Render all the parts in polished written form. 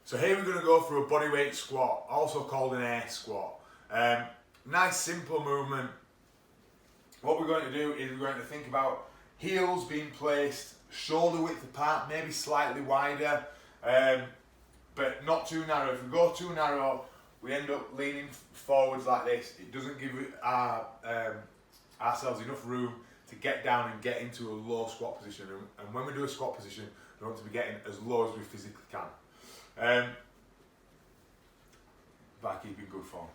So here we're going to go through a bodyweight squat, also called an air squat. Nice simple movement. What we're going to do is we're going to think about heels being placed shoulder width apart, maybe slightly wider, but not too narrow. If we go too narrow, we end up leaning forwards like this. It doesn't give ourselves enough room to get down and get into a low squat position. And when we do a squat position, we want to be getting as low as we physically can. By keeping good form.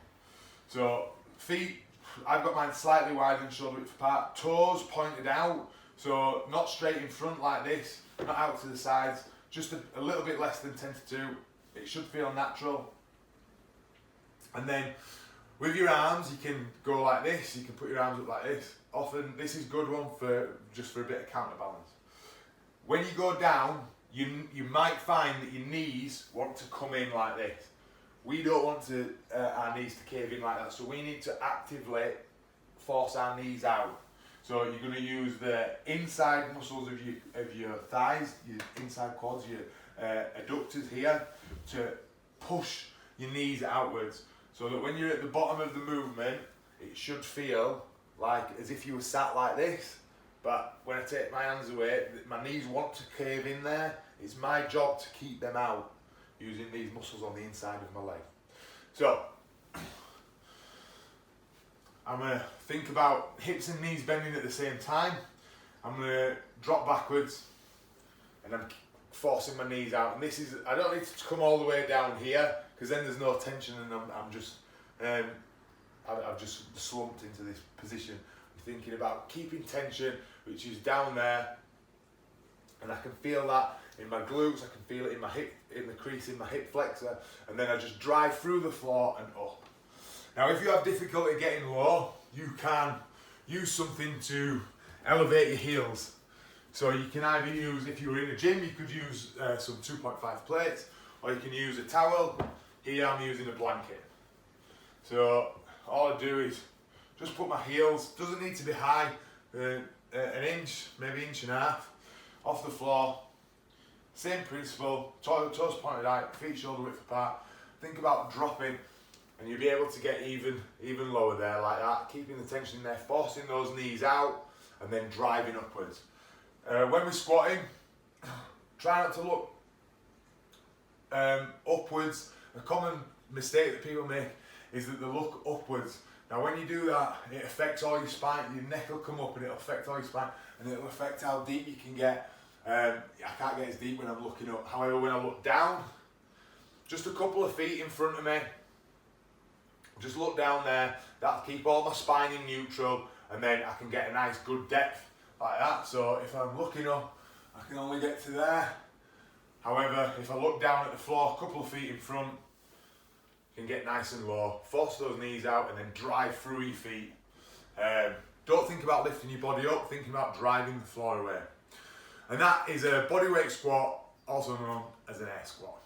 So feet, I've got mine slightly wider than shoulder width apart. Toes pointed out, so not straight in front like this, not out to the sides, just a little bit less than 10 to 2. It should feel natural. And then with your arms, you can go like this, you can put your arms up like this. Often this is a good one for a bit of counterbalance. When you go down, you might find that your knees want to come in like this. We don't want our knees to cave in like that, so we need to actively force our knees out. So you're going to use the inside muscles of your thighs, your inside quads, your adductors here, to push your knees outwards, so that when you're at the bottom of the movement, it should feel like as if you were sat like this. But when I take my hands away, my knees want to cave in there. It's my job to keep them out using these muscles on the inside of my leg. So, I'm going to think about hips and knees bending at the same time. I'm going to drop backwards and I'm forcing my knees out. And this is, I don't need to come all the way down here because then there's no tension and I've just slumped into this position. I'm thinking about keeping tension, which is down there, and I can feel that in my glutes, I can feel it in my hip, in the crease in my hip flexor, and then I just drive through the floor and up. Now if you have difficulty getting low, you can use something to elevate your heels. So you can either use, if you were in a gym, you could use some 2.5 plates, or you can use a towel. Here I'm using a blanket. So all I do is just put my heels, doesn't need to be high, an inch, maybe inch and a half, off the floor. Same principle, toes pointed out, feet shoulder width apart. Think about dropping and you'll be able to get even lower there like that, keeping the tension there, forcing those knees out and then driving upwards. When we're squatting, try not to look upwards. A common mistake that people make is that they look upwards. Now when you do that, it affects all your spine, your neck will come up and it'll affect all your spine and it'll affect how deep you can get. I can't get as deep when I'm looking up. However, when I look down, just a couple of feet in front of me, just look down there, that'll keep all my spine in neutral and then I can get a nice good depth like that. So if I'm looking up, I can only get to there. However, if I look down at the floor, a couple of feet in front, you can get nice and low, force those knees out and then drive through your feet. Don't think about lifting your body up, think about driving the floor away. And that is a bodyweight squat, also known as an air squat.